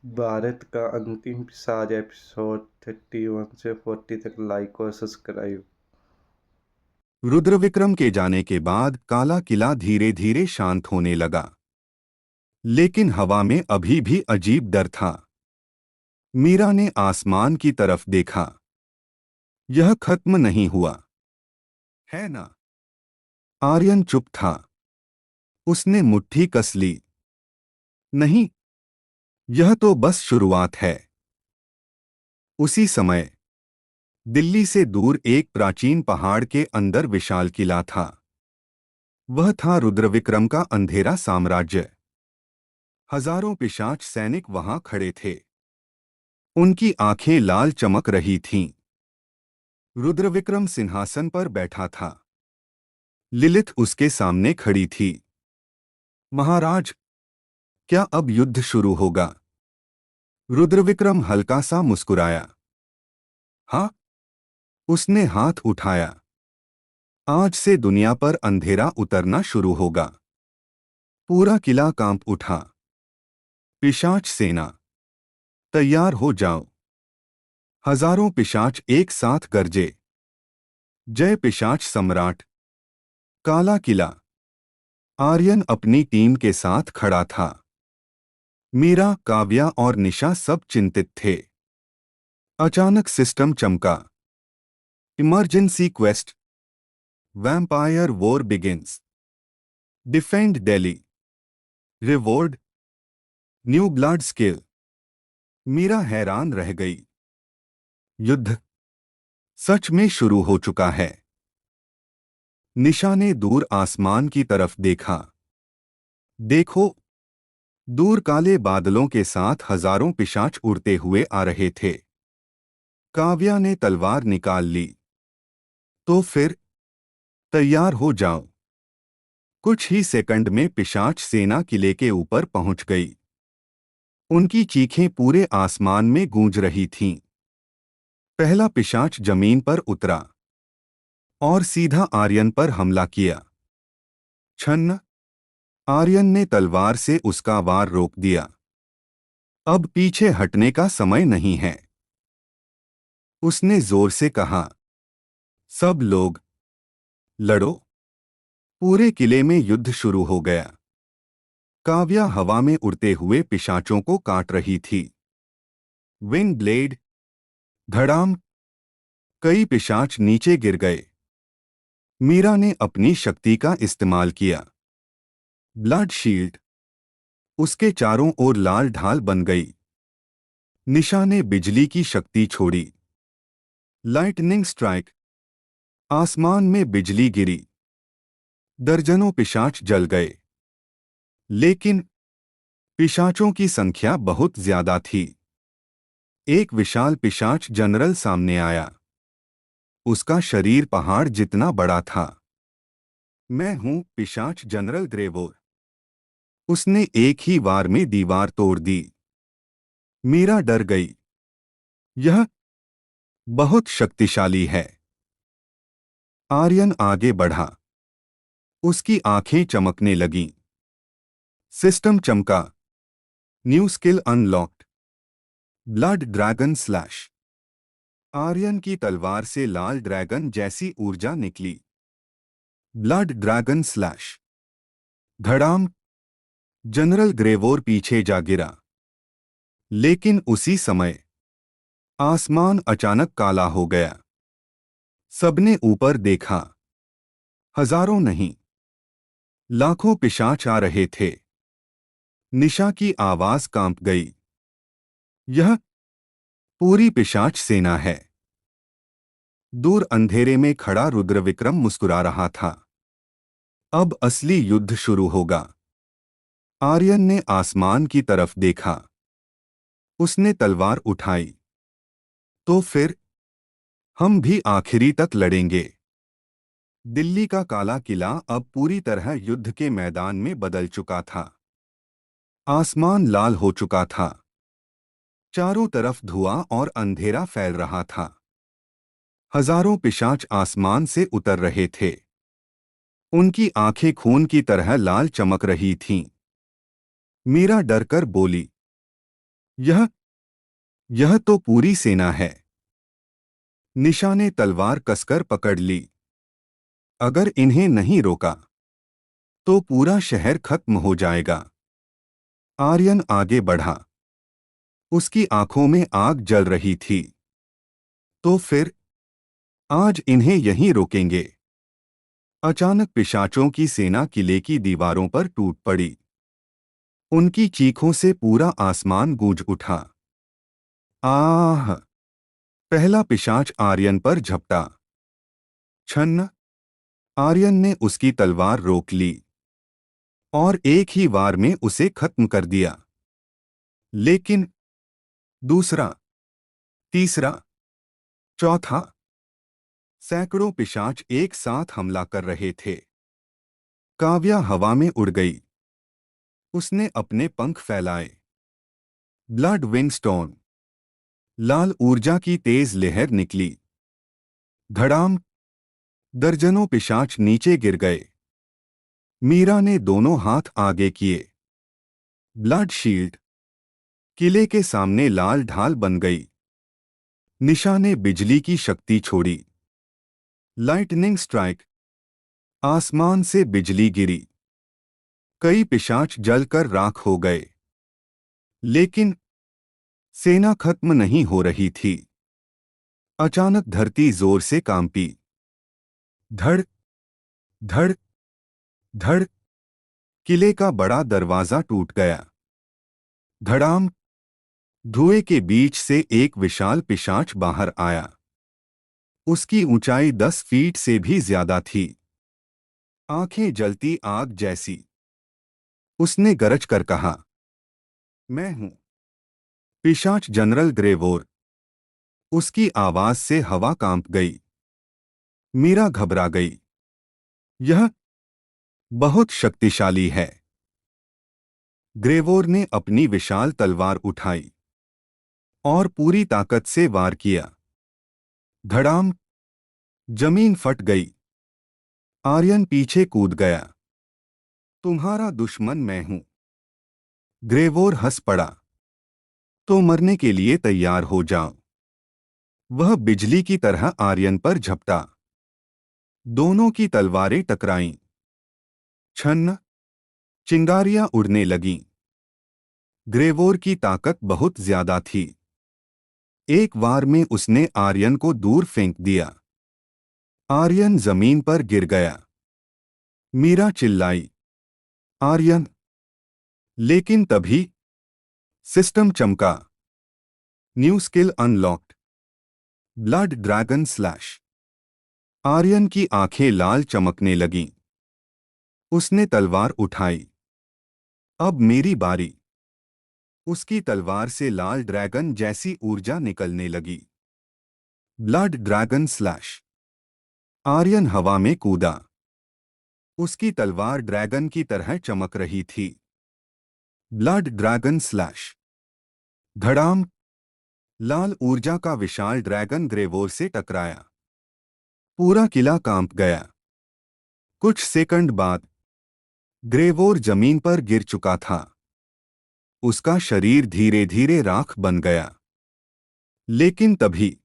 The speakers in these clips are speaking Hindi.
भारत का अंतिम सारे एपिसोड 31 से 40 तक लाइक और सब्सक्राइब। रुद्रविक्रम के जाने के बाद काला किला धीरे धीरे शांत होने लगा। लेकिन हवा में अभी भी अजीब डर था। मीरा ने आसमान की तरफ देखा। यह खत्म नहीं हुआ है ना? आर्यन चुप था। उसने मुट्ठी कस ली। नहीं, यह तो बस शुरुआत है। उसी समय दिल्ली से दूर एक प्राचीन पहाड़ के अंदर विशाल किला था। वह था रुद्रविक्रम का अंधेरा साम्राज्य। हजारों पिशाच सैनिक वहां खड़े थे। उनकी आंखें लाल चमक रही थीं। रुद्रविक्रम सिंहासन पर बैठा था। लिलिथ उसके सामने खड़ी थी। महाराज, क्या अब युद्ध शुरू होगा? रुद्रविक्रम हल्का सा मुस्कुराया। हाँ, उसने हाथ उठाया। आज से दुनिया पर अंधेरा उतरना शुरू होगा। पूरा किला कांप उठा। पिशाच सेना, तैयार हो जाओ। हजारों पिशाच एक साथ गरजे। जय पिशाच सम्राट। काला किला। आर्यन अपनी टीम के साथ खड़ा था। मीरा, काव्या और निशा सब चिंतित थे। अचानक सिस्टम चमका। Emergency quest. Vampire war begins. Defend Delhi. Reward, new blood skill. Meera हैरान रह गई। युद्ध सच में शुरू हो चुका है। निशा ने दूर आसमान की तरफ देखा। देखो, दूर काले बादलों के साथ हजारों पिशाच उड़ते हुए आ रहे थे। काव्या ने तलवार निकाल ली। तो फिर तैयार हो जाओ। कुछ ही सेकंड में पिशाच सेना किले के ऊपर पहुंच गई। उनकी चीखें पूरे आसमान में गूंज रही थीं। पहला पिशाच जमीन पर उतरा और सीधा आर्यन पर हमला किया। छन्न! आर्यन ने तलवार से उसका वार रोक दिया। अब पीछे हटने का समय नहीं है। उसने जोर से कहा, सब लोग लड़ो। पूरे किले में युद्ध शुरू हो गया। काव्या हवा में उड़ते हुए पिशाचों को काट रही थी। Wing blade. धड़ाम! कई पिशाच नीचे गिर गए। मीरा ने अपनी शक्ति का इस्तेमाल किया। Blood shield. उसके चारों ओर लाल ढाल बन गई। निशा ने बिजली की शक्ति छोड़ी। Lightning strike. आसमान में बिजली गिरी। दर्जनों पिशाच जल गए। लेकिन पिशाचों की संख्या बहुत ज्यादा थी। एक विशाल पिशाच जनरल सामने आया। उसका शरीर पहाड़ जितना बड़ा था। मैं हूं पिशाच जनरल ग्रेवोर। उसने एक ही वार में दीवार तोड़ दी। मीरा डर गई। यह बहुत शक्तिशाली है। आर्यन आगे बढ़ा। उसकी आंखें चमकने लगीं। सिस्टम चमका। New skill unlocked. Blood dragon slash. Aryan की तलवार से लाल ड्रैगन जैसी ऊर्जा निकली। Blood dragon slash. धड़ाम! जनरल ग्रेवोर पीछे जा गिरा। लेकिन उसी समय आसमान अचानक काला हो गया। सबने ऊपर देखा। हजारों नहीं, लाखों पिशाच आ रहे थे। निशा की आवाज कांप गई। यह पूरी पिशाच सेना है। दूर अंधेरे में खड़ा रुद्रविक्रम मुस्कुरा रहा था। अब असली युद्ध शुरू होगा। आर्यन ने आसमान की तरफ देखा। उसने तलवार उठाई। तो फिर हम भी आखिरी तक लड़ेंगे। दिल्ली का काला किला अब पूरी तरह युद्ध के मैदान में बदल चुका था। आसमान लाल हो चुका था। चारों तरफ धुआं और अंधेरा फैल रहा था। हजारों पिशाच आसमान से उतर रहे थे। उनकी आंखें खून की तरह लाल चमक रही थीं। मीरा डरकर बोली, यह यह तो पूरी सेना है। निशा ने तलवार कसकर पकड़ ली। अगर इन्हें नहीं रोका तो पूरा शहर खत्म हो जाएगा। आर्यन आगे बढ़ा। उसकी आंखों में आग जल रही थी। तो फिर आज इन्हें यहीं रोकेंगे। अचानक पिशाचों की सेना किले की दीवारों पर टूट पड़ी। उनकी चीखों से पूरा आसमान गूंज उठा। आह! पहला पिशाच आर्यन पर झपटा। छन्न! आर्यन ने उसकी तलवार रोक ली और एक ही वार में उसे खत्म कर दिया। लेकिन दूसरा, तीसरा, चौथा, सैकड़ों पिशाच एक साथ हमला कर रहे थे। काव्या हवा में उड़ गई। उसने अपने पंख फैलाए। Blood wing stone. लाल ऊर्जा की तेज लहर निकली। धड़ाम! दर्जनों पिशाच नीचे गिर गए। मीरा ने दोनों हाथ आगे किए। Blood shield. किले के सामने लाल ढाल बन गई। निशा ने बिजली की शक्ति छोड़ी। Lightning strike. आसमान से बिजली गिरी। कई पिशाच जलकर राख हो गए। लेकिन सेना खत्म नहीं हो रही थी। अचानक धरती जोर से कांपी। धड़, धड़, धड़। किले का बड़ा दरवाजा टूट गया। धड़ाम! धुएं के बीच से एक विशाल पिशाच बाहर आया। उसकी ऊंचाई 10 फीट से भी ज्यादा थी। आंखें जलती आग जैसी। उसने गरज कर कहा, मैं हूं पिशाच जनरल ग्रेवोर। उसकी आवाज से हवा कांप गई। मीरा घबरा गई। यह बहुत शक्तिशाली है। ग्रेवोर ने अपनी विशाल तलवार उठाई और पूरी ताकत से वार किया। धड़ाम! जमीन फट गई। आर्यन पीछे कूद गया। तुम्हारा दुश्मन मैं हूं। ग्रेवोर हंस पड़ा। तो मरने के लिए तैयार हो जाओ। वह बिजली की तरह आर्यन पर झपटा। दोनों की तलवारें टकराईं। छन्न! चिंगारियां उड़ने लगीं। ग्रेवोर की ताकत बहुत ज्यादा थी। एक वार में उसने आर्यन को दूर फेंक दिया। आर्यन जमीन पर गिर गया। मीरा चिल्लाई, आर्यन! लेकिन तभी सिस्टम चमका। New skill unlocked. Blood dragon slash. Aryan की आंखें लाल चमकने लगीं। उसने तलवार उठाई। अब मेरी बारी। उसकी तलवार से लाल ड्रैगन जैसी ऊर्जा निकलने लगी। Blood dragon slash. आर्यन हवा में कूदा। उसकी तलवार ड्रैगन की तरह चमक रही थी। Blood dragon slash. धड़ाम! लाल ऊर्जा का विशाल ड्रैगन ग्रेवोर से टकराया। पूरा किला कांप गया। कुछ सेकंड बाद ग्रेवोर जमीन पर गिर चुका था। उसका शरीर धीरे धीरे राख बन गया। लेकिन तभी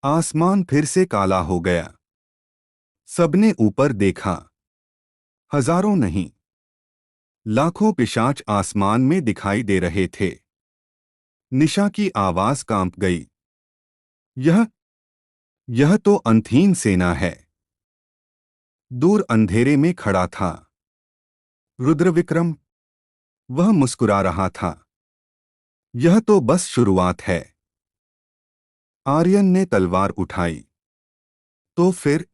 आसमान फिर से काला हो गया। सबने ऊपर देखा। हजारों नहीं, लाखों पिशाच आसमान में दिखाई दे रहे थे। निशा की आवाज कांप गई। यह तो अंतहीन सेना है। दूर अंधेरे में खड़ा था रुद्रविक्रम। वह मुस्कुरा रहा था। यह तो बस शुरुआत है। आर्यन ने तलवार उठाई। तो फिर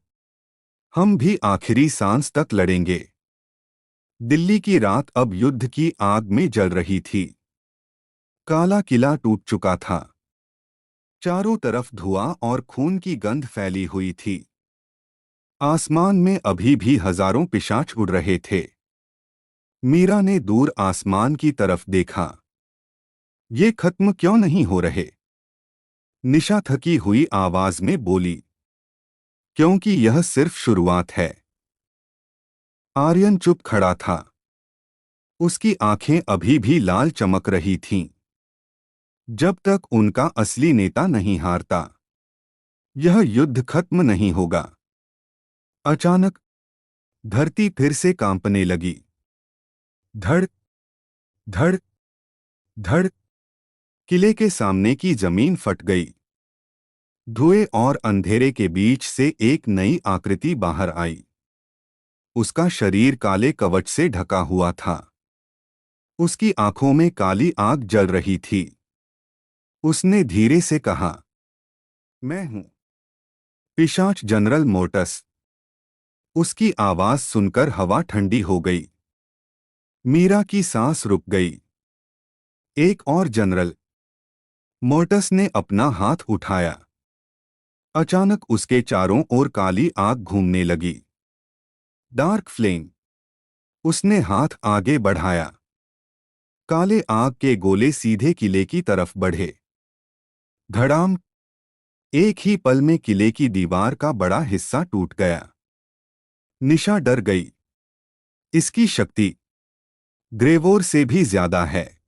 हम भी आखिरी सांस तक लड़ेंगे। दिल्ली की रात अब युद्ध की आग में जल रही थी। काला किला टूट चुका था। चारों तरफ धुआं और खून की गंध फैली हुई थी। आसमान में अभी भी हजारों पिशाच उड़ रहे थे। मीरा ने दूर आसमान की तरफ देखा। ये खत्म क्यों नहीं हो रहे? निशा थकी हुई आवाज में बोली, क्योंकि यह सिर्फ शुरुआत है। आर्यन चुप खड़ा था। उसकी आंखें अभी भी लाल चमक रही थीं। जब तक उनका असली नेता नहीं हारता, यह युद्ध खत्म नहीं होगा। अचानक धरती फिर से कांपने लगी। धड़ धड़ धड़। किले के सामने की जमीन फट गई। धुएं और अंधेरे के बीच से एक नई आकृति बाहर आई। उसका शरीर काले कवच से ढका हुआ था। उसकी आंखों में काली आग जल रही थी। उसने धीरे से कहा, मैं हूं पिशाच जनरल मोर्टस। उसकी आवाज सुनकर हवा ठंडी हो गई। मीरा की सांस रुक गई। एक और जनरल। मोर्टस ने अपना हाथ उठाया। अचानक उसके चारों ओर काली आग घूमने लगी। Dark flame. उसने हाथ आगे बढ़ाया। काले आग के गोले सीधे किले की तरफ बढ़े। धड़ाम। एक ही पल में किले की दीवार का बड़ा हिस्सा टूट गया। निशा डर गई। इसकी शक्ति ग्रेवोर से भी ज्यादा है।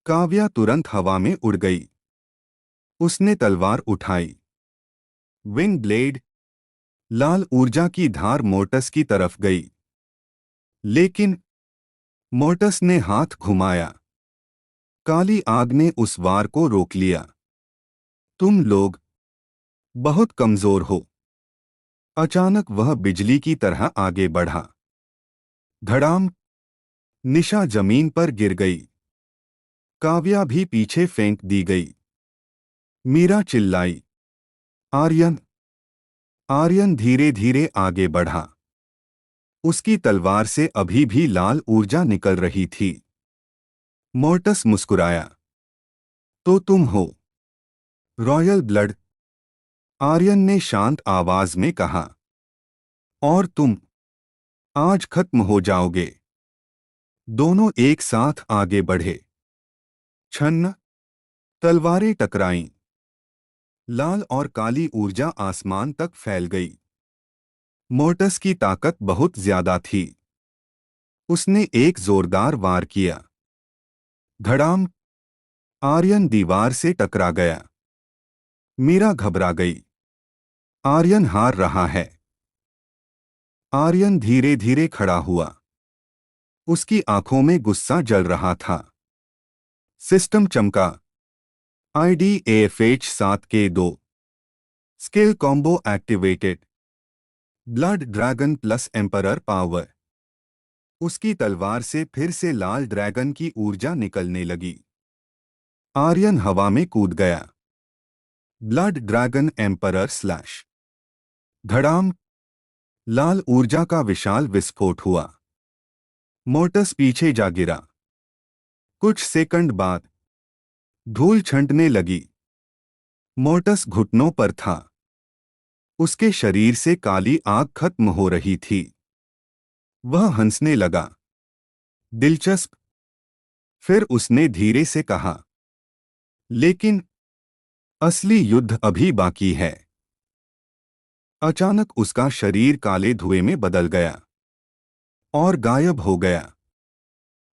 काव्या तुरंत हवा में उड़ गई। उसने तलवार उठाई। Wing blade. लाल ऊर्जा की धार मोर्टस की तरफ गई। लेकिन मोर्टस ने हाथ घुमाया। काली आग ने उस वार को रोक लिया। तुम लोग बहुत कमजोर हो। अचानक वह बिजली की तरह आगे बढ़ा। धड़ाम। निशा जमीन पर गिर गई। काव्या भी पीछे फेंक दी गई। मीरा चिल्लाई, आर्यन। आर्यन धीरे धीरे आगे बढ़ा। उसकी तलवार से अभी भी लाल ऊर्जा निकल रही थी। मोर्टस मुस्कुराया, तो तुम हो रॉयल ब्लड। आर्यन ने शांत आवाज में कहा, और तुम आज खत्म हो जाओगे। दोनों एक साथ आगे बढ़े। छन्न। तलवारें टकराईं। लाल और काली ऊर्जा आसमान तक फैल गई। मोर्टस की ताकत बहुत ज्यादा थी। उसने एक जोरदार वार किया। धड़ाम। आर्यन दीवार से टकरा गया। मीरा घबरा गई। आर्यन हार रहा है। आर्यन धीरे धीरे खड़ा हुआ। उसकी आंखों में गुस्सा जल रहा था। सिस्टम चमका। IDAFH-7K2 skill combo activated. Blood dragon plus emperor power. उसकी तलवार से फिर से लाल ड्रैगन की ऊर्जा निकलने लगी। आर्यन हवा में कूद गया। Blood dragon emperor slash. धड़ाम। लाल ऊर्जा का विशाल विस्फोट हुआ। मोर्टस पीछे जा गिरा। कुछ सेकंड बाद धूल छंटने लगी। मोर्टस घुटनों पर था। उसके शरीर से काली आग खत्म हो रही थी। वह हंसने लगा। दिलचस्प। फिर उसने धीरे से कहा, लेकिन असली युद्ध अभी बाकी है। अचानक उसका शरीर काले धुएं में बदल गया और गायब हो गया।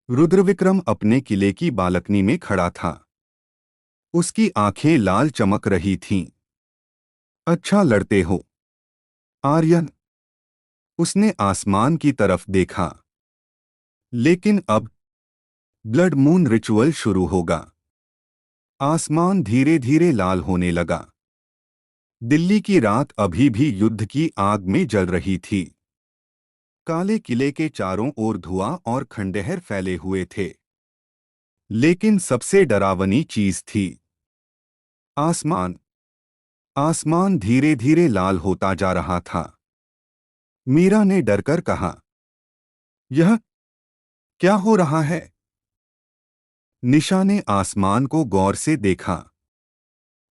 रुद्रविक्रम अपने किले की बालकनी में खड़ा था। उसकी आंखें लाल चमक रही थीं। अच्छा लड़ते हो, आर्यन। उसने आसमान की तरफ देखा। लेकिन अब ब्लड मून रिचुअल शुरू होगा। आसमान धीरे धीरे लाल होने लगा। दिल्ली की रात अभी भी युद्ध की आग में जल रही थी। काले किले के चारों ओर धुआं और खंडहर फैले हुए थे। लेकिन सबसे डरावनी चीज थी आसमान। आसमान धीरे धीरे लाल होता जा रहा था। मीरा ने डरकर कहा, यह क्या हो रहा है? निशा ने आसमान को गौर से देखा।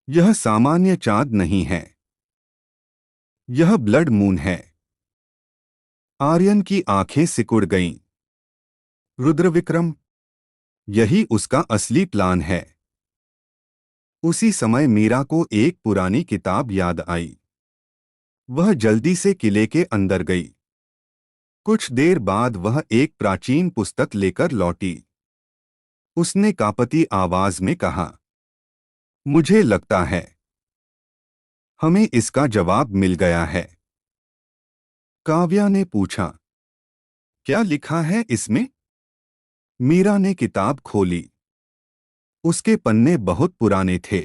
यह सामान्य चांद नहीं है। यह ब्लड मून है। आर्यन की आंखें सिकुड़ गईं। रुद्रविक्रम, यही उसका असली प्लान है। उसी समय मीरा को एक पुरानी किताब याद आई। वह जल्दी से किले के अंदर गई। कुछ देर बाद वह एक प्राचीन पुस्तक लेकर लौटी। उसने कांपती आवाज में कहा। मुझे लगता है हमें इसका जवाब मिल गया है। काव्या ने पूछा, क्या लिखा है इसमें? मीरा ने किताब खोली। उसके पन्ने बहुत पुराने थे।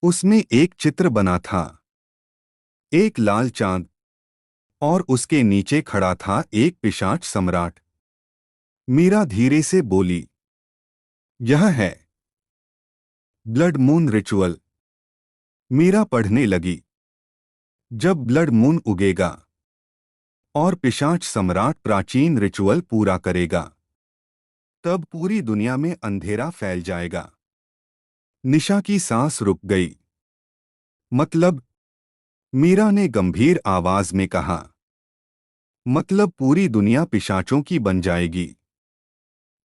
उसमें एक चित्र बना था, एक लाल चांद, और उसके नीचे खड़ा था एक पिशाच सम्राट। मीरा धीरे से बोली, यह है ब्लड मून रिचुअल। मीरा पढ़ने लगी। जब ब्लड मून उगेगा और पिशाच सम्राट प्राचीन रिचुअल पूरा करेगा, तब पूरी दुनिया में अंधेरा फैल जाएगा। निशा की सांस रुक गई। मतलब? मीरा ने गंभीर आवाज में कहा। मतलब पूरी दुनिया पिशाचों की बन जाएगी।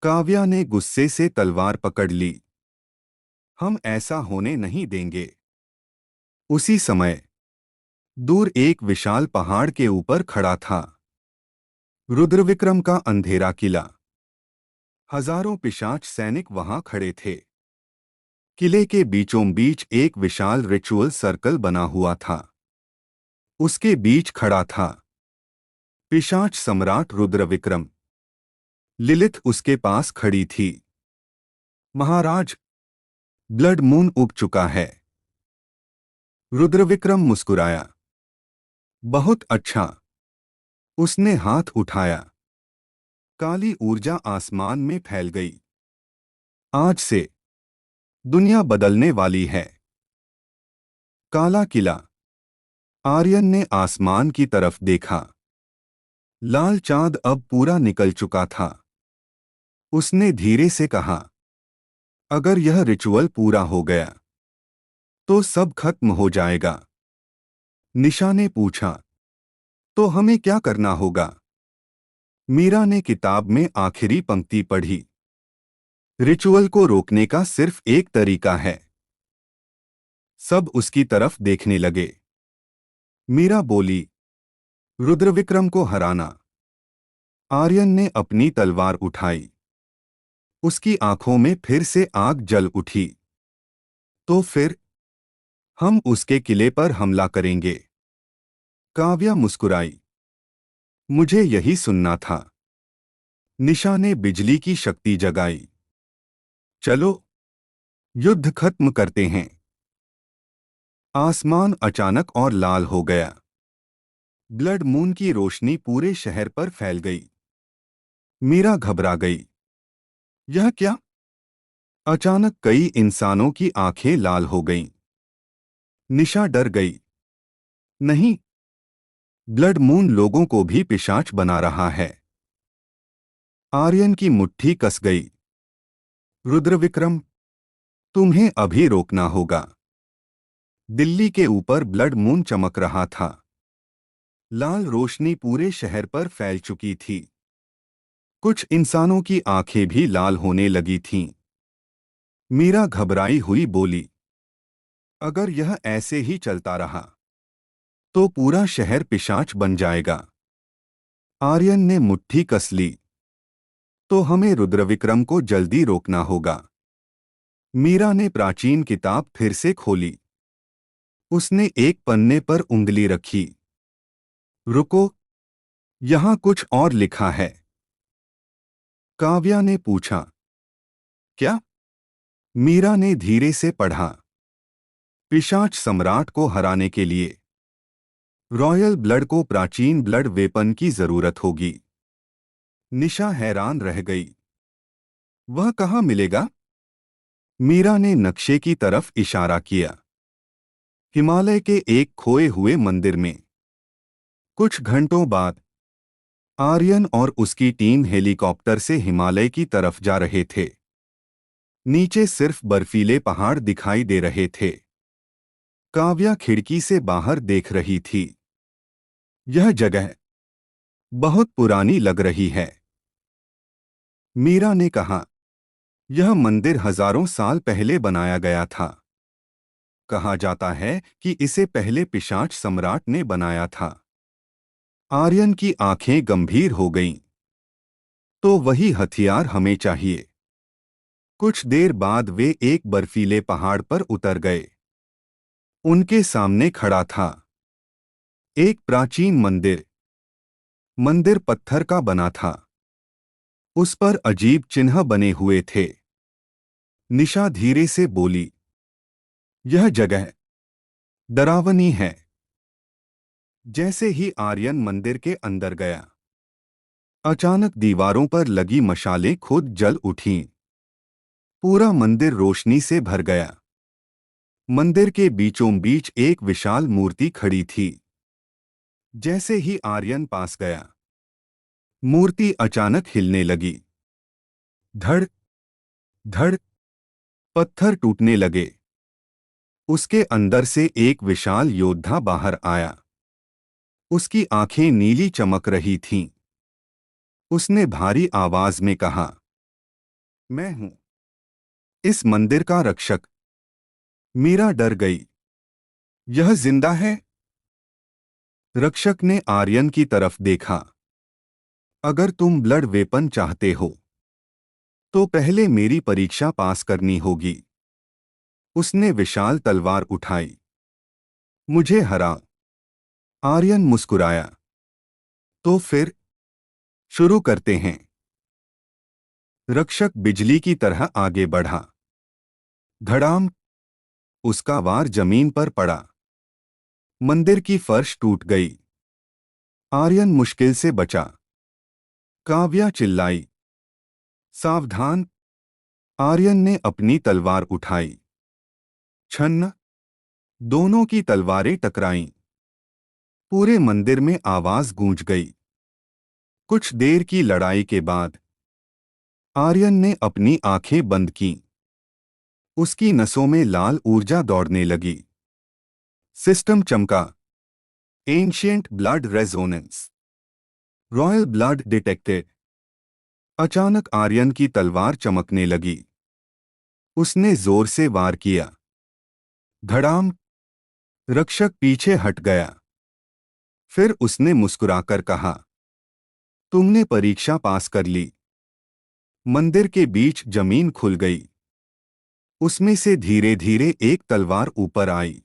काव्या ने गुस्से से तलवार पकड़ ली। हम ऐसा होने नहीं देंगे। उसी समय दूर एक विशाल पहाड़ के ऊपर खड़ा था रुद्रविक्रम का अंधेरा किला। हजारों पिशाच सैनिक वहां खड़े थे। किले के बीचों बीच एक विशाल रिचुअल सर्कल बना हुआ था। उसके बीच खड़ा था पिशाच सम्राट रुद्रविक्रम। लिलिथ उसके पास खड़ी थी। महाराज, ब्लड मून उग चुका है। रुद्रविक्रम मुस्कुराया। बहुत अच्छा। उसने हाथ उठाया। काली ऊर्जा आसमान में फैल गई। आज से दुनिया बदलने वाली है। काला किला। आर्यन ने आसमान की तरफ देखा। लाल चांद अब पूरा निकल चुका था। उसने धीरे से कहा, अगर यह रिचुअल पूरा हो गया तो सब खत्म हो जाएगा। निशा ने पूछा, तो हमें क्या करना होगा? मीरा ने किताब में आखिरी पंक्ति पढ़ी। रिचुअल को रोकने का सिर्फ एक तरीका है। सब उसकी तरफ देखने लगे। मीरा बोली, रुद्रविक्रम को हराना। आर्यन ने अपनी तलवार उठाई। उसकी आंखों में फिर से आग जल उठी। तो फिर हम उसके किले पर हमला करेंगे। काव्या मुस्कुराई। मुझे यही सुनना था। निशा ने बिजली की शक्ति जगाई। चलो, युद्ध खत्म करते हैं। आसमान अचानक और लाल हो गया। ब्लड मून की रोशनी पूरे शहर पर फैल गई। मीरा घबरा गई। यह क्या? अचानक कई इंसानों की आंखें लाल हो गईं। निशा डर गई। नहीं, ब्लड मून लोगों को भी पिशाच बना रहा है। आर्यन की मुट्ठी कस गई। रुद्रविक्रम, तुम्हें अभी रोकना होगा। दिल्ली के ऊपर ब्लड मून चमक रहा था। लाल रोशनी पूरे शहर पर फैल चुकी थी। कुछ इंसानों की आंखें भी लाल होने लगी थीं। मीरा घबराई हुई बोली, अगर यह ऐसे ही चलता रहा तो पूरा शहर पिशाच बन जाएगा। आर्यन ने मुट्ठी कस ली। तो हमें रुद्रविक्रम को जल्दी रोकना होगा। मीरा ने प्राचीन किताब फिर से खोली। उसने एक पन्ने पर उंगली रखी। रुको, यहां कुछ और लिखा है। काव्या ने पूछा, क्या? मीरा ने धीरे से पढ़ा। पिशाच सम्राट को हराने के लिए रॉयल ब्लड को प्राचीन ब्लड वेपन की जरूरत होगी। निशा हैरान रह गई। वह कहाँ मिलेगा? मीरा ने नक्शे की तरफ इशारा किया। हिमालय के एक खोए हुए मंदिर में। कुछ घंटों बाद आर्यन और उसकी टीम हेलीकॉप्टर से हिमालय की तरफ जा रहे थे। नीचे सिर्फ बर्फीले पहाड़ दिखाई दे रहे थे। काव्या खिड़की से बाहर देख रही थी। यह जगह बहुत पुरानी लग रही है। मीरा ने कहा, यह मंदिर हजारों साल पहले बनाया गया था। कहा जाता है कि इसे पहले पिशाच सम्राट ने बनाया था। आर्यन की आंखें गंभीर हो गईं। तो वही हथियार हमें चाहिए। कुछ देर बाद वे एक बर्फीले पहाड़ पर उतर गए। उनके सामने खड़ा था एक प्राचीन मंदिर। मंदिर पत्थर का बना था। उस पर अजीब चिन्ह बने हुए थे। निशा धीरे से बोली, यह जगह डरावनी है। जैसे ही आर्यन मंदिर के अंदर गया, अचानक दीवारों पर लगी मशालें खुद जल उठीं। पूरा मंदिर रोशनी से भर गया। मंदिर के बीचों बीच एक विशाल मूर्ति खड़ी थी। जैसे ही आर्यन पास गया, मूर्ति अचानक हिलने लगी। धड़ धड़ पत्थर टूटने लगे। उसके अंदर से एक विशाल योद्धा बाहर आया। उसकी आंखें नीली चमक रही थीं। उसने भारी आवाज में कहा, मैं हूं इस मंदिर का रक्षक। मीरा डर गई। यह जिंदा है? रक्षक ने आर्यन की तरफ देखा। अगर तुम ब्लड वेपन चाहते हो तो पहले मेरी परीक्षा पास करनी होगी। उसने विशाल तलवार उठाई। मुझे हरा। आर्यन मुस्कुराया। तो फिर शुरू करते हैं। रक्षक बिजली की तरह आगे बढ़ा। धड़ाम। उसका वार जमीन पर पड़ा। मंदिर की फर्श टूट गई। आर्यन मुश्किल से बचा। काव्या चिल्लाई, सावधान। आर्यन ने अपनी तलवार उठाई। छन्न। दोनों की तलवारें टकराईं। पूरे मंदिर में आवाज गूंज गई। कुछ देर की लड़ाई के बाद आर्यन ने अपनी आंखें बंद कीं। उसकी नसों में लाल ऊर्जा दौड़ने लगी। सिस्टम चमका। Ancient blood resonance. Royal blood detected. अचानक आर्यन की तलवार चमकने लगी। उसने जोर से वार किया। धड़ाम। रक्षक पीछे हट गया। फिर उसने मुस्कुराकर कहा, तुमने परीक्षा पास कर ली। मंदिर के बीच जमीन खुल गई। उसमें से धीरे धीरे एक तलवार ऊपर आई।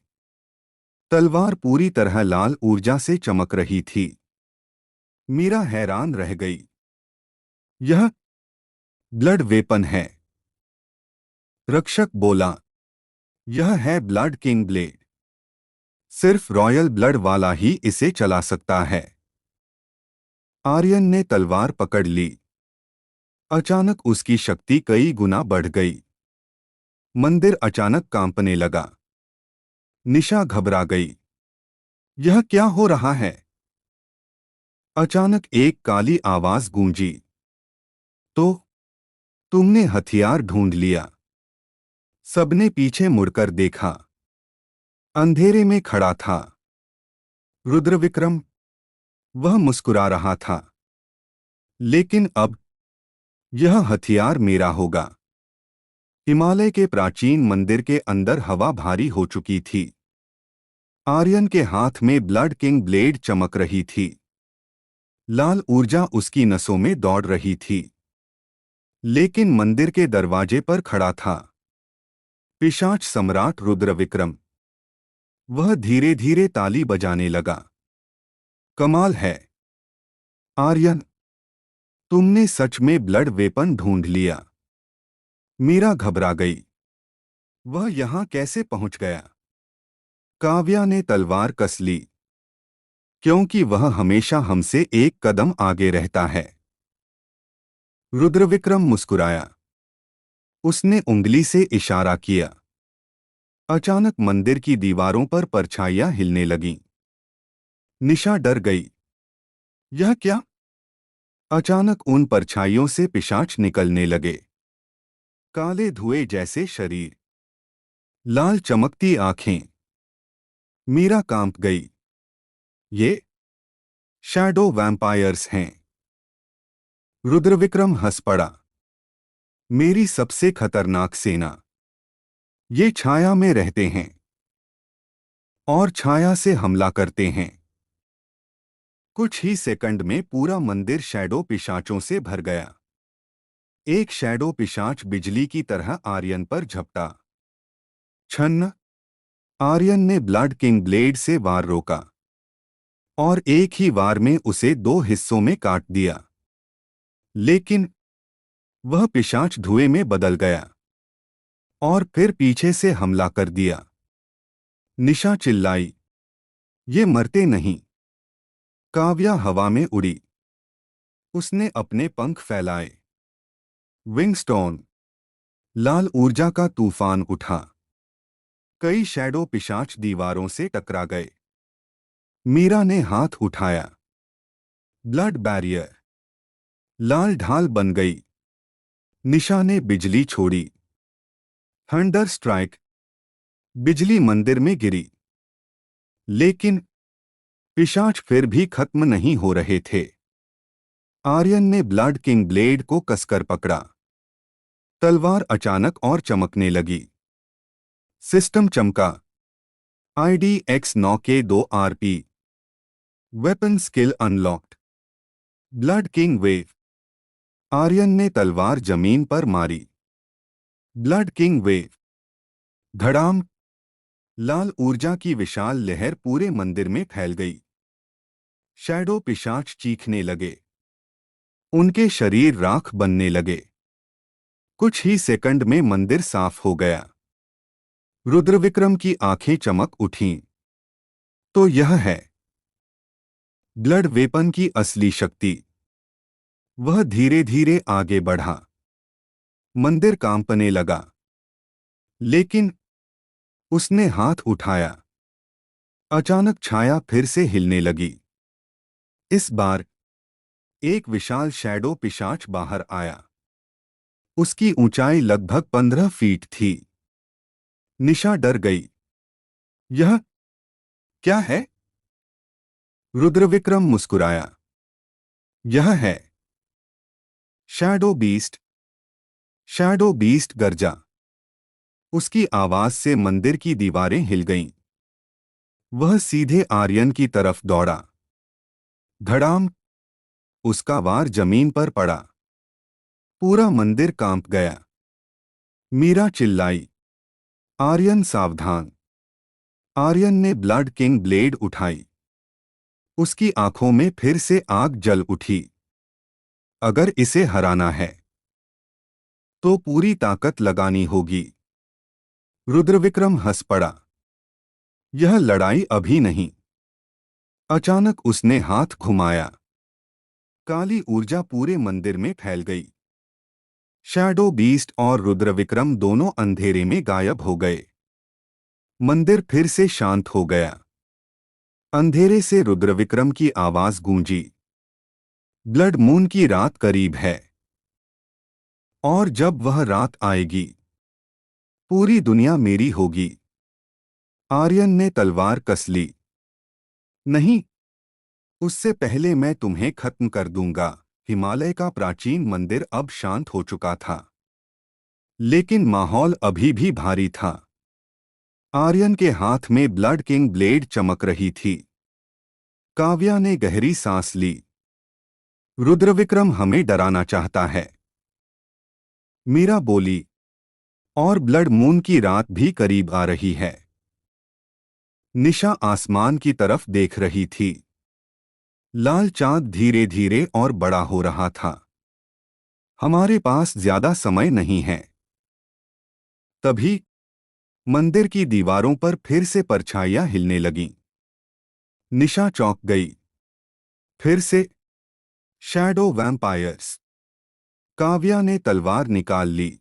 तलवार पूरी तरह लाल ऊर्जा से चमक रही थी। मीरा हैरान रह गई। यह ब्लड वेपन है। रक्षक बोला, यह है ब्लड किंग ब्लेड। सिर्फ रॉयल ब्लड वाला ही इसे चला सकता है। आर्यन ने तलवार पकड़ ली। अचानक उसकी शक्ति कई गुना बढ़ गई। मंदिर अचानक कांपने लगा। निशा घबरा गई। यह क्या हो रहा है? अचानक एक काली आवाज गूंजी। तो तुमने हथियार ढूंढ लिया। सबने पीछे मुड़कर देखा। अंधेरे में खड़ा था रुद्रविक्रम। वह मुस्कुरा रहा था। लेकिन अब यह हथियार मेरा होगा। हिमालय के प्राचीन मंदिर के अंदर हवा भारी हो चुकी थी। आर्यन के हाथ में ब्लड किंग ब्लेड चमक रही थी। लाल ऊर्जा उसकी नसों में दौड़ रही थी। लेकिन मंदिर के दरवाजे पर खड़ा था पिशाच सम्राट रुद्रविक्रम। वह धीरे धीरे ताली बजाने लगा। कमाल है आर्यन, तुमने सच में ब्लड वेपन ढूंढ लिया। मीरा घबरा गई। वह यहां कैसे पहुंच गया? काव्या ने तलवार कस ली, क्योंकि वह हमेशा हमसे एक कदम आगे रहता है। रुद्रविक्रम मुस्कुराया। उसने उंगली से इशारा किया। अचानक मंदिर की दीवारों पर परछाइयां हिलने लगीं। निशा डर गई। यह क्या? अचानक उन परछाइयों से पिशाच निकलने लगे। काले धुएं जैसे शरीर, लाल चमकती आंखें। मीरा कांप गई। ये शैडो वैम्पायर्स हैं। रुद्रविक्रम हंस पड़ा। मेरी सबसे खतरनाक सेना। ये छाया में रहते हैं और छाया से हमला करते हैं। कुछ ही सेकंड में पूरा मंदिर शैडो पिशाचों से भर गया। एक शैडो पिशाच बिजली की तरह आर्यन पर झपटा। छन्न। आर्यन ने ब्लड किंग ब्लेड से वार रोका और एक ही वार में उसे दो हिस्सों में काट दिया। लेकिन वह पिशाच धुएं में बदल गया और फिर पीछे से हमला कर दिया। निशा चिल्लाई, ये मरते नहीं। काव्या हवा में उड़ी। उसने अपने पंख फैलाए। विंगस्टोन। लाल ऊर्जा का तूफान उठा। कई शैडो पिशाच दीवारों से टकरा गए। मीरा ने हाथ उठाया। Blood barrier. लाल ढाल बन गई। निशा ने बिजली छोड़ी। Thunder strike. बिजली मंदिर में गिरी। लेकिन पिशाच फिर भी खत्म नहीं हो रहे थे। आर्यन ने ब्लड किंग ब्लेड को कसकर पकड़ा। तलवार अचानक और चमकने लगी। सिस्टम चमका। IDX9K2 RP। Weapon skill unlocked. Blood king wave. Aryan ने तलवार जमीन पर मारी। Blood king wave. धड़ाम। लाल ऊर्जा की विशाल लहर पूरे मंदिर में फैल गई। शैडो पिशाच चीखने लगे। उनके शरीर राख बनने लगे। कुछ ही सेकंड में मंदिर साफ हो गया। रुद्रविक्रम की आंखें चमक उठीं। तो यह है ब्लड वेपन की असली शक्ति। वह धीरे धीरे आगे बढ़ा। मंदिर कांपने लगा। लेकिन उसने हाथ उठाया। अचानक छाया फिर से हिलने लगी। इस बार एक विशाल शैडो पिशाच बाहर आया। उसकी ऊंचाई लगभग 15 फीट थी। निशा डर गई। यह क्या है? रुद्रविक्रम मुस्कुराया। यह है शैडो बीस्ट। शैडो बीस्ट गरजा। उसकी आवाज से मंदिर की दीवारें हिल गईं। वह सीधे आर्यन की तरफ दौड़ा। धड़ाम। उसका वार जमीन पर पड़ा। पूरा मंदिर कांप गया। मीरा चिल्लाई, आर्यन सावधान। आर्यन ने ब्लड किंग ब्लेड उठाई। उसकी आंखों में फिर से आग जल उठी। अगर इसे हराना है तो पूरी ताकत लगानी होगी। रुद्रविक्रम हंस पड़ा। यह लड़ाई अभी नहीं। अचानक उसने हाथ घुमाया। काली ऊर्जा पूरे मंदिर में फैल गई। शैडो बीस्ट और रुद्रविक्रम दोनों अंधेरे में गायब हो गए। मंदिर फिर से शांत हो गया। अंधेरे से रुद्रविक्रम की आवाज गूंजी। ब्लड मून की रात करीब है। और जब वह रात आएगी पूरी दुनिया मेरी होगी। आर्यन ने तलवार कस ली। नहीं, उससे पहले मैं तुम्हें खत्म कर दूंगा। हिमालय का प्राचीन मंदिर अब शांत हो चुका था। लेकिन माहौल अभी भी भारी था। आर्यन के हाथ में ब्लड किंग ब्लेड चमक रही थी। काव्या ने गहरी सांस ली। रुद्रविक्रम हमें डराना चाहता है। मीरा बोली, और ब्लड मून की रात भी करीब आ रही है। निशा आसमान की तरफ देख रही थी। लाल चांद धीरे धीरे और बड़ा हो रहा था। हमारे पास ज्यादा समय नहीं है। तभी मंदिर की दीवारों पर फिर से परछाइयां हिलने लगीं। निशा चौंक गई। फिर से शैडो वैम्पायर्स। काव्या ने तलवार निकाल ली।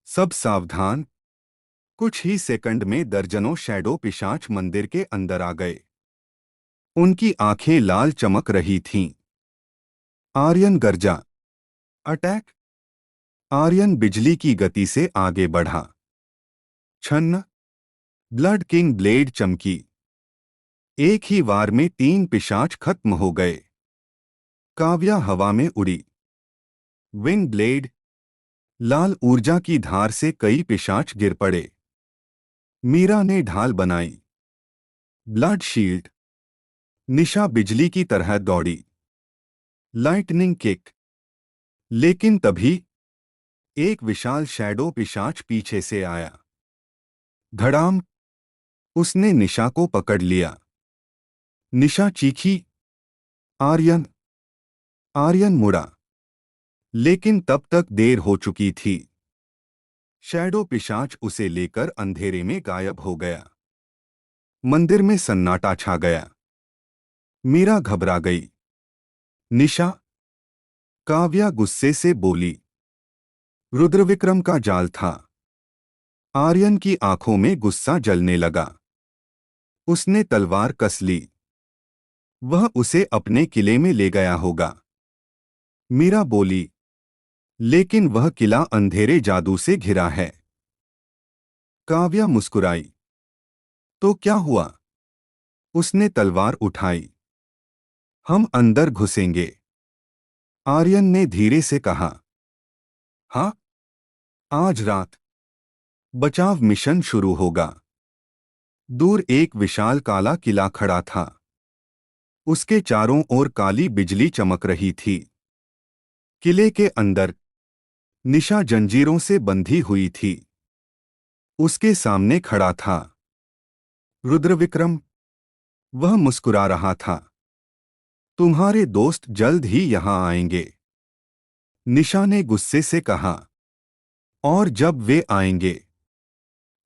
सब सावधान। कुछ ही सेकंड में दर्जनों शैडो पिशाच मंदिर के अंदर आ गए। उनकी आंखें लाल चमक रही थीं। आर्यन गर्जा। अटैक। आर्यन बिजली की गति से आगे बढ़ा। छन्न। ब्लड किंग ब्लेड चमकी। एक ही वार में 3 पिशाच खत्म हो गए। काव्या हवा में उड़ी। Wing blade. लाल ऊर्जा की धार से कई पिशाच गिर पड़े। मीरा ने ढाल बनाई। Blood shield. निशा बिजली की तरह दौड़ी। Lightning kick. लेकिन तभी एक विशाल शैडो पिशाच पीछे से आया। धड़ाम! उसने निशा को पकड़ लिया। निशा चीखी, आर्यन! आर्यन मुड़ा, लेकिन तब तक देर हो चुकी थी। शैडो पिशाच उसे लेकर अंधेरे में गायब हो गया। मंदिर में सन्नाटा छा गया। मीरा घबरा गई। निशा! काव्या गुस्से से बोली। रुद्रविक्रम का जाल था। आर्यन की आंखों में गुस्सा जलने लगा। उसने तलवार कस ली। वह उसे अपने किले में ले गया होगा। मीरा बोली, लेकिन वह किला अंधेरे जादू से घिरा है। काव्या मुस्कुराई। तो क्या हुआ? उसने तलवार उठाई। हम अंदर घुसेंगे, आर्यन ने धीरे से कहा। हाँ, आज रात बचाव मिशन शुरू होगा। दूर एक विशाल काला किला खड़ा था। उसके चारों ओर काली बिजली चमक रही थी। किले के अंदर निशा जंजीरों से बंधी हुई थी। उसके सामने खड़ा था रुद्रविक्रम। वह मुस्कुरा रहा था। तुम्हारे दोस्त जल्द ही यहां आएंगे, निशा ने गुस्से से कहा। और जब वे आएंगे,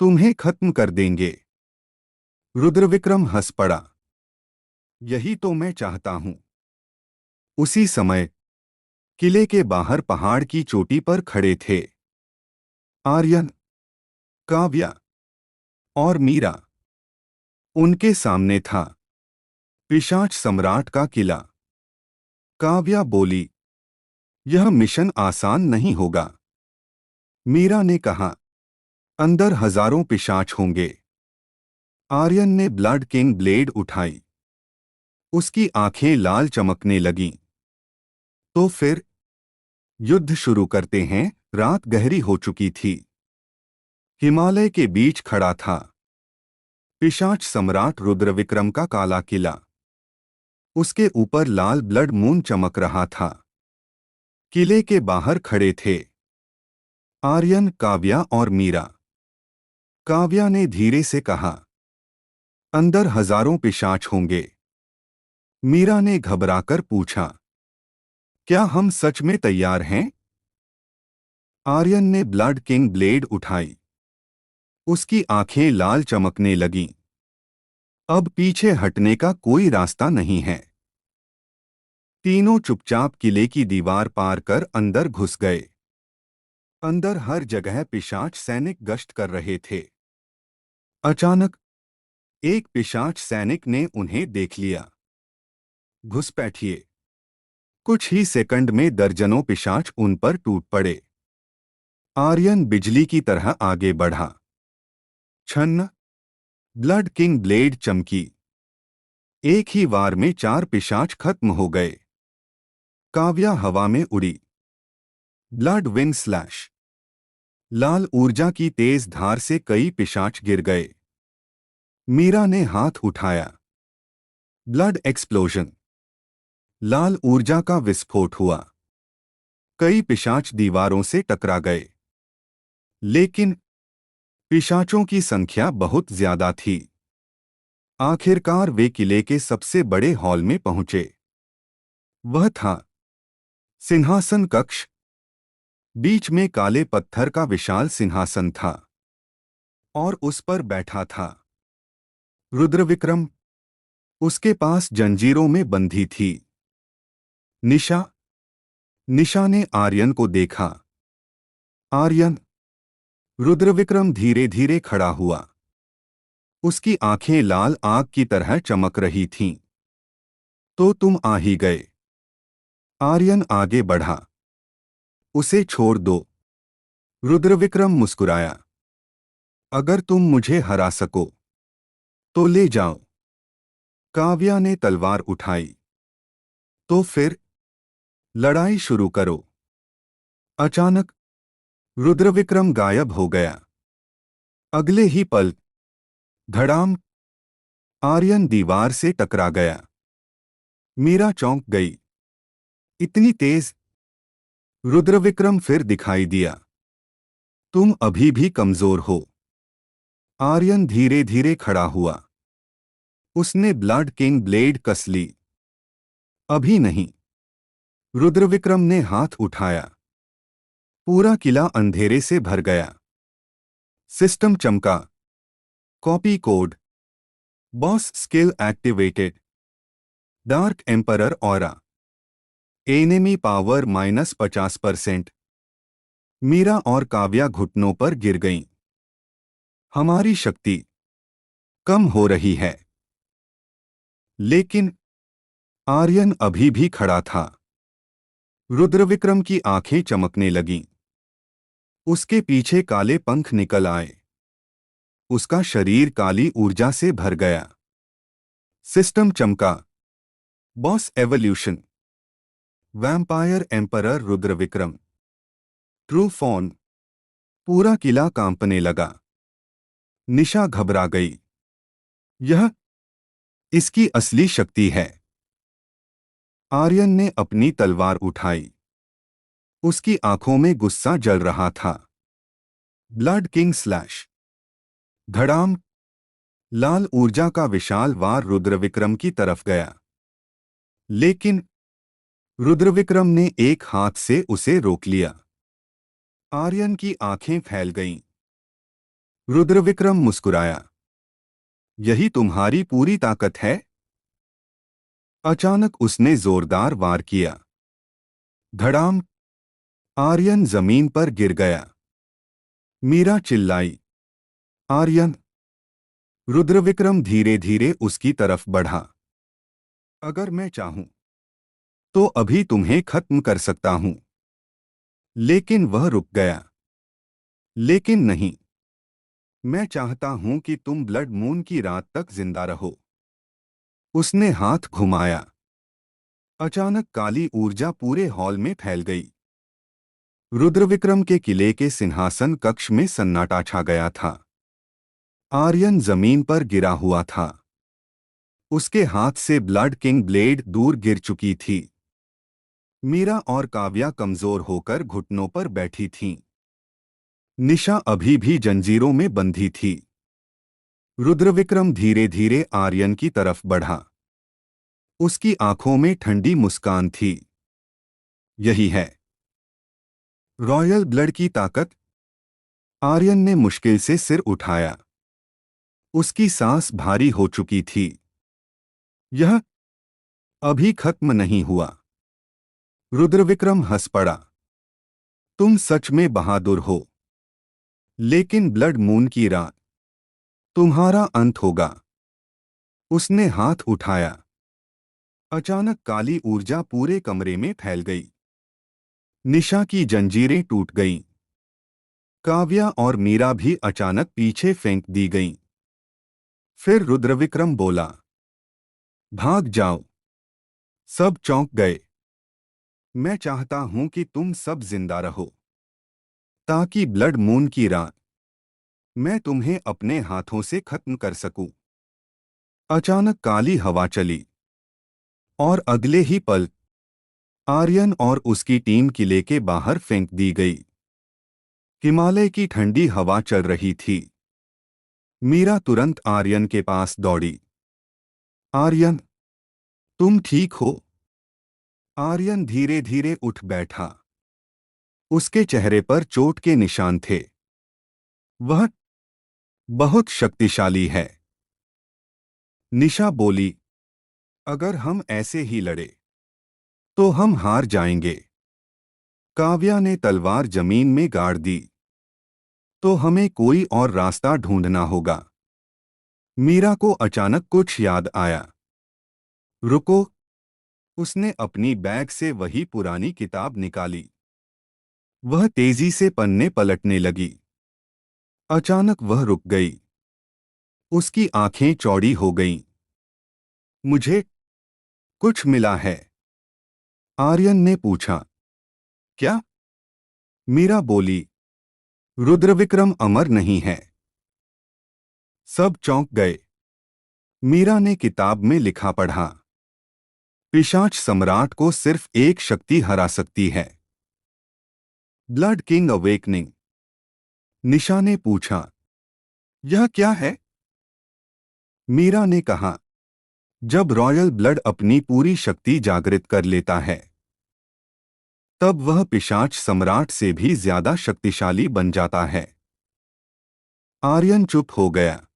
तुम्हें खत्म कर देंगे। रुद्रविक्रम हंस पड़ा। यही तो मैं चाहता हूं। उसी समय किले के बाहर पहाड़ की चोटी पर खड़े थे आर्यन, काव्या और मीरा। उनके सामने था पिशाच सम्राट का किला। काव्या बोली, यह मिशन आसान नहीं होगा। मीरा ने कहा, अंदर हजारों पिशाच होंगे। आर्यन ने ब्लड किंग ब्लेड उठाई। उसकी आंखें लाल चमकने लगीं। तो फिर युद्ध शुरू करते हैं। रात गहरी हो चुकी थी। हिमालय के बीच खड़ा था पिशाच सम्राट रुद्रविक्रम का काला किला। उसके ऊपर लाल ब्लड मून चमक रहा था। किले के बाहर खड़े थे आर्यन, काव्या और मीरा। काव्या ने धीरे से कहा, अंदर हजारों पिशाच होंगे। मीरा ने घबराकर पूछा, क्या हम सच में तैयार हैं? आर्यन ने ब्लड किंग ब्लेड उठाई। उसकी आंखें लाल चमकने लगीं। अब पीछे हटने का कोई रास्ता नहीं है। तीनों चुपचाप किले की दीवार पार कर अंदर घुस गए। अंदर हर जगह पिशाच सैनिक गश्त कर रहे थे। अचानक एक पिशाच सैनिक ने उन्हें देख लिया। घुसपैठिए। कुछ ही सेकंड में दर्जनों पिशाच उन पर टूट पड़े। आर्यन बिजली की तरह आगे बढ़ा। छन्न! ब्लड किंग ब्लेड चमकी। एक ही वार में 4 पिशाच खत्म हो गए। काव्या हवा में उड़ी। Blood wing slash! लाल ऊर्जा की तेज धार से कई पिशाच गिर गए। मीरा ने हाथ उठाया। Blood explosion! लाल ऊर्जा का विस्फोट हुआ। कई पिशाच दीवारों से टकरा गए। लेकिन पिशाचों की संख्या बहुत ज्यादा थी। आखिरकार वे किले के सबसे बड़े हॉल में पहुंचे। वह था सिंहासन कक्ष। बीच में काले पत्थर का विशाल सिंहासन था और उस पर बैठा था रुद्रविक्रम। उसके पास जंजीरों में बंधी थी निशा। निशा ने आर्यन को देखा। आर्यन! रुद्रविक्रम धीरे धीरे खड़ा हुआ। उसकी आंखें लाल आग की तरह चमक रही थीं। तो तुम आ ही गए। आर्यन आगे बढ़ा। उसे छोड़ दो। रुद्रविक्रम मुस्कुराया। अगर तुम मुझे हरा सको तो ले जाओ। काव्या ने तलवार उठाई। तो फिर लड़ाई शुरू करो। अचानक रुद्रविक्रम गायब हो गया। अगले ही पल धड़ाम! आर्यन दीवार से टकरा गया। मीरा चौंक गई। इतनी तेज! रुद्रविक्रम फिर दिखाई दिया। तुम अभी भी कमजोर हो। आर्यन धीरे धीरे खड़ा हुआ। उसने ब्लड किंग ब्लेड कस ली। अभी नहीं। रुद्रविक्रम ने हाथ उठाया। पूरा किला अंधेरे से भर गया। सिस्टम चमका। Copy code. Boss skill activated. Dark emperor aura. Enemy power -50%। Meera और काव्या घुटनों पर गिर गईं। हमारी शक्ति कम हो रही है। लेकिन आर्यन अभी भी खड़ा था। रुद्रविक्रम की आंखें चमकने लगीं। उसके पीछे काले पंख निकल आए। उसका शरीर काली ऊर्जा से भर गया। सिस्टम चमका। Boss evolution. Vampire emperor Rudravikram. True form. पूरा किला कांपने लगा। निशा घबरा गई। यह इसकी असली शक्ति है। आर्यन ने अपनी तलवार उठाई। उसकी आंखों में गुस्सा जल रहा था। Blood king slash. धड़ाम। लाल ऊर्जा का विशाल वार रुद्रविक्रम की तरफ गया। लेकिन रुद्रविक्रम ने एक हाथ से उसे रोक लिया। आर्यन की आंखें फैल गईं। रुद्रविक्रम मुस्कुराया। यही तुम्हारी पूरी ताकत है? अचानक उसने जोरदार वार किया। धड़ाम। आर्यन जमीन पर गिर गया। मीरा चिल्लाई। आर्यन। रुद्रविक्रम धीरे धीरे उसकी तरफ बढ़ा। अगर मैं चाहूं तो अभी तुम्हें खत्म कर सकता हूं। लेकिन वह रुक गया। लेकिन नहीं। मैं चाहता हूं कि तुम ब्लड मून की रात तक जिंदा रहो। उसने हाथ घुमाया। अचानक काली ऊर्जा पूरे हॉल में फैल गई। रुद्रविक्रम के किले के सिंहासन कक्ष में सन्नाटा छा गया था। आर्यन जमीन पर गिरा हुआ था। उसके हाथ से ब्लड किंग ब्लेड दूर गिर चुकी थी। मीरा और काव्या कमजोर होकर घुटनों पर बैठी थीं। निशा अभी भी जंजीरों में बंधी थी। रुद्रविक्रम धीरे धीरे आर्यन की तरफ बढ़ा। उसकी आंखों में ठंडी मुस्कान थी। यही है रॉयल ब्लड की ताकत। आर्यन ने मुश्किल से सिर उठाया। उसकी सांस भारी हो चुकी थी। यह अभी खत्म नहीं हुआ। रुद्रविक्रम हंस पड़ा। तुम सच में बहादुर हो। लेकिन ब्लड मून की रात तुम्हारा अंत होगा। उसने हाथ उठाया। अचानक काली ऊर्जा पूरे कमरे में फैल गई। निशा की जंजीरें टूट गईं। काव्या और मीरा भी अचानक पीछे फेंक दी गईं। फिर रुद्रविक्रम बोला, भाग जाओ। सब चौंक गए। मैं चाहता हूं कि तुम सब जिंदा रहो, ताकि ब्लड मून की रात मैं तुम्हें अपने हाथों से खत्म कर सकूं। अचानक काली हवा चली और अगले ही पल आर्यन और उसकी टीम किले के बाहर फेंक दी गई। हिमालय की ठंडी हवा चल रही थी। मीरा तुरंत आर्यन के पास दौड़ी। आर्यन, तुम ठीक हो? आर्यन धीरे धीरे उठ बैठा। उसके चेहरे पर चोट के निशान थे। वह बहुत शक्तिशाली है। निशा बोली, अगर हम ऐसे ही लड़े तो हम हार जाएंगे। काव्या ने तलवार जमीन में गाड़ दी। तो हमें कोई और रास्ता ढूंढना होगा। मीरा को अचानक कुछ याद आया। रुको। उसने अपनी बैग से वही पुरानी किताब निकाली। वह तेजी से पन्ने पलटने लगी। अचानक वह रुक गई। उसकी आंखें चौड़ी हो गईं। मुझे कुछ मिला है? आर्यन ने पूछा। क्या? मीरा बोली, रुद्रविक्रम अमर नहीं है। सब चौंक गए। मीरा ने किताब में लिखा पढ़ा, पिशाच सम्राट को सिर्फ एक शक्ति हरा सकती है, ब्लड किंग अवेकनिंग। निशा ने पूछा, यह क्या है? मीरा ने कहा, जब रॉयल ब्लड अपनी पूरी शक्ति जागृत कर लेता है तब वह पिशाच सम्राट से भी ज्यादा शक्तिशाली बन जाता है। आर्यन चुप हो गया।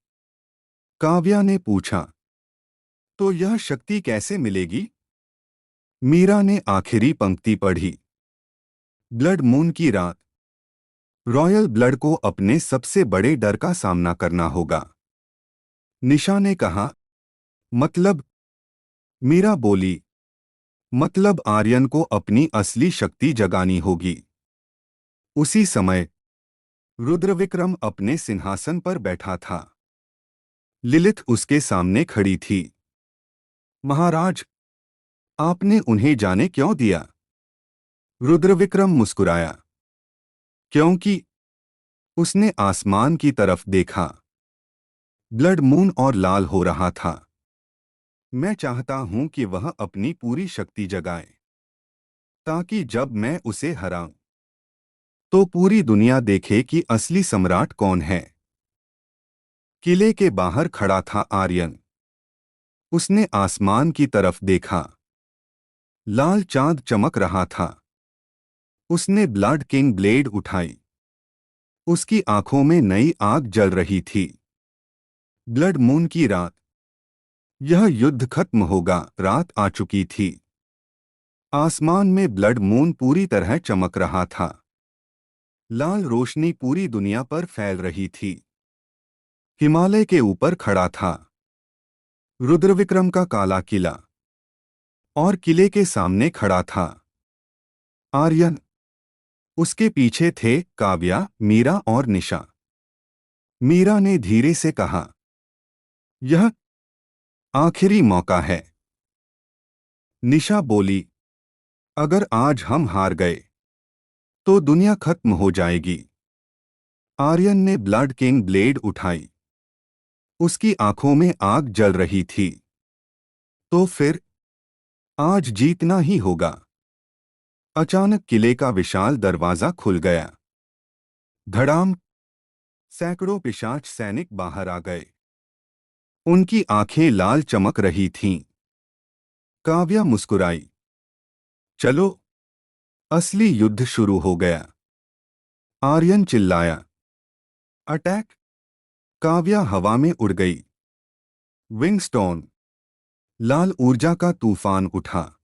काव्या ने पूछा, तो यह शक्ति कैसे मिलेगी? मीरा ने आखिरी पंक्ति पढ़ी। ब्लड मून की रात। रॉयल ब्लड को अपने सबसे बड़े डर का सामना करना होगा। निशा ने कहा, मतलब? मीरा बोली, मतलब आर्यन को अपनी असली शक्ति जगानी होगी। उसी समय रुद्रविक्रम अपने सिंहासन पर बैठा था। लिलिथ उसके सामने खड़ी थी। महाराज, आपने उन्हें जाने क्यों दिया? रुद्रविक्रम मुस्कुराया। क्योंकि उसने आसमान की तरफ देखा। ब्लड मून और लाल हो रहा था। मैं चाहता हूं कि वह अपनी पूरी शक्ति जगाए, ताकि जब मैं उसे हराऊं तो पूरी दुनिया देखे कि असली सम्राट कौन है। किले के बाहर खड़ा था आर्यन। उसने आसमान की तरफ देखा। लाल चांद चमक रहा था। उसने ब्लड किंग ब्लेड उठाई। उसकी आंखों में नई आग जल रही थी। ब्लड मून की रात। यह युद्ध खत्म होगा, रात आ चुकी थी। आसमान में ब्लड मून पूरी तरह चमक रहा था। लाल रोशनी पूरी दुनिया पर फैल रही थी। हिमालय के ऊपर खड़ा था रुद्रविक्रम का काला किला, और किले के सामने खड़ा था आर्यन। उसके पीछे थे काव्या, मीरा और निशा। मीरा ने धीरे से कहा, यह आखिरी मौका है। निशा बोली, अगर आज हम हार गए तो दुनिया खत्म हो जाएगी। आर्यन ने ब्लड किंग ब्लेड उठाई। उसकी आंखों में आग जल रही थी। तो फिर आज जीतना ही होगा। अचानक किले का विशाल दरवाजा खुल गया। धड़ाम। सैकड़ों पिशाच सैनिक बाहर आ गए। उनकी आंखें लाल चमक रही थीं। काव्या मुस्कुराई। चलो, असली युद्ध शुरू हो गया। आर्यन चिल्लाया, अटैक! काव्या हवा में उड़ गई। विंगस्टोन। लाल ऊर्जा का तूफान उठा।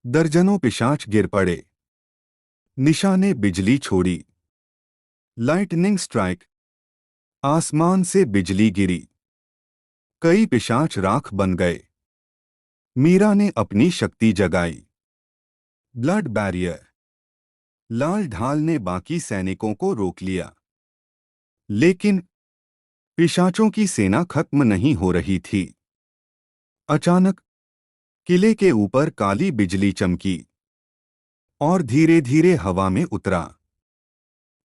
दर्जनों पिशाच गिर पड़े। निशा ने बिजली छोड़ी। Lightning strike. आसमान से बिजली गिरी। कई पिशाच राख बन गए। मीरा ने अपनी शक्ति जगाई। Blood barrier. लाल ढाल ने बाकी सैनिकों को रोक लिया। लेकिन पिशाचों की सेना खत्म नहीं हो रही थी। अचानक किले के ऊपर काली बिजली चमकी और धीरे धीरे हवा में उतरा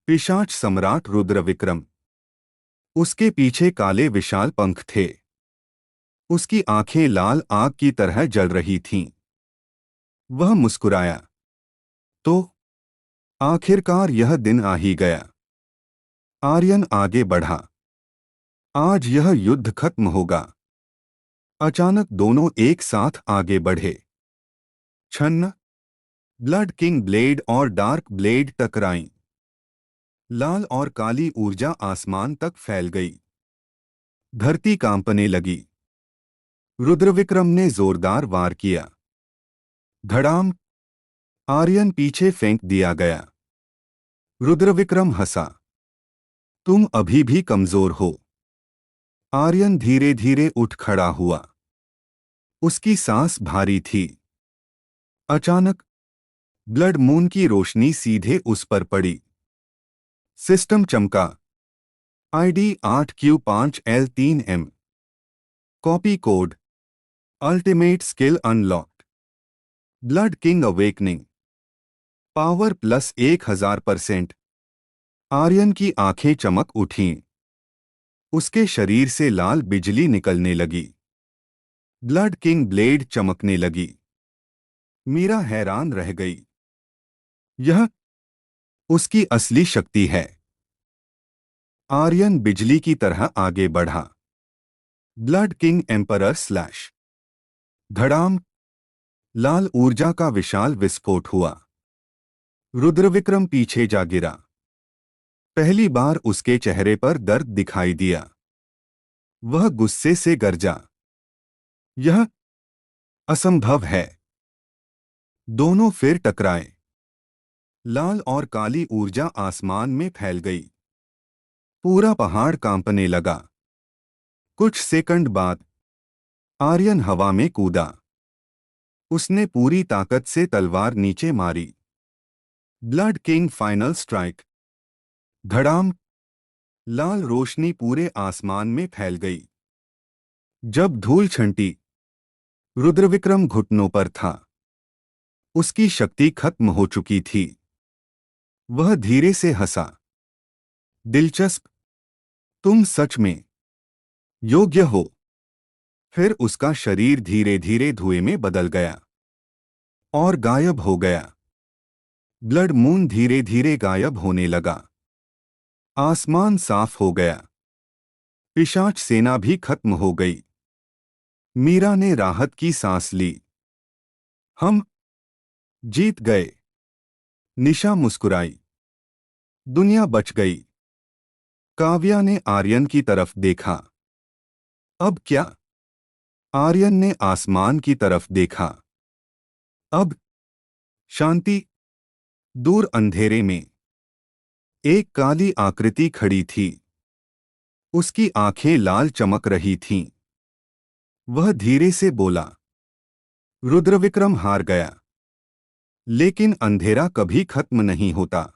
पिशाच सम्राट रुद्रविक्रम। उसके पीछे काले विशाल पंख थे। उसकी आंखें लाल आग की तरह जल रही थीं। वह मुस्कुराया। तो आखिरकार यह दिन आ ही गया। आर्यन आगे बढ़ा। आज यह युद्ध खत्म होगा। अचानक दोनों एक साथ आगे बढ़े। छन्न। ब्लड किंग ब्लेड और डार्क ब्लेड टकराईं। लाल और काली ऊर्जा आसमान तक फैल गई। धरती कांपने लगी। रुद्रविक्रम ने जोरदार वार किया। धड़ाम। आर्यन पीछे फेंक दिया गया। रुद्रविक्रम हंसा। तुम अभी भी कमजोर हो। आर्यन धीरे धीरे उठ खड़ा हुआ। उसकी सांस भारी थी। अचानक ब्लड मून की रोशनी सीधे उस पर पड़ी। सिस्टम चमका। ID 8Q5L3M। Copy code. Ultimate skill unlocked. Blood king awakening. Power plus 1000%। Aryan की आंखें चमक उठीं। उसके शरीर से लाल बिजली निकलने लगी। ब्लड किंग ब्लेड चमकने लगी। मीरा हैरान रह गई। यह उसकी असली शक्ति है। आर्यन बिजली की तरह आगे बढ़ा। Blood king emperor slash. धड़ाम। लाल ऊर्जा का विशाल विस्फोट हुआ। रुद्रविक्रम पीछे जा गिरा। पहली बार उसके चेहरे पर दर्द दिखाई दिया। वह गुस्से से गरजा, यह असंभव है। दोनों फिर टकराए। लाल और काली ऊर्जा आसमान में फैल गई। पूरा पहाड़ कांपने लगा। कुछ सेकंड बाद आर्यन हवा में कूदा। उसने पूरी ताकत से तलवार नीचे मारी। Blood king final strike. धड़ाम। लाल रोशनी पूरे आसमान में फैल गई। जब धूल छंटी, रुद्रविक्रम घुटनों पर था। उसकी शक्ति खत्म हो चुकी थी। वह धीरे से हंसा। दिलचस्प, तुम सच में योग्य हो। फिर उसका शरीर धीरे धीरे धुएं में बदल गया और गायब हो गया। ब्लड मून धीरे धीरे गायब होने लगा। आसमान साफ हो गया। पिशाच सेना भी खत्म हो गई। मीरा ने राहत की सांस ली। हम जीत गए। निशा मुस्कुराई। दुनिया बच गई। काव्या ने आर्यन की तरफ देखा। अब क्या? आर्यन ने आसमान की तरफ देखा। अब शांति। दूर अंधेरे में एक काली आकृति खड़ी थी। उसकी आंखें लाल चमक रही थीं। वह धीरे से बोला, रुद्रविक्रम हार गया, लेकिन अंधेरा कभी खत्म नहीं होता।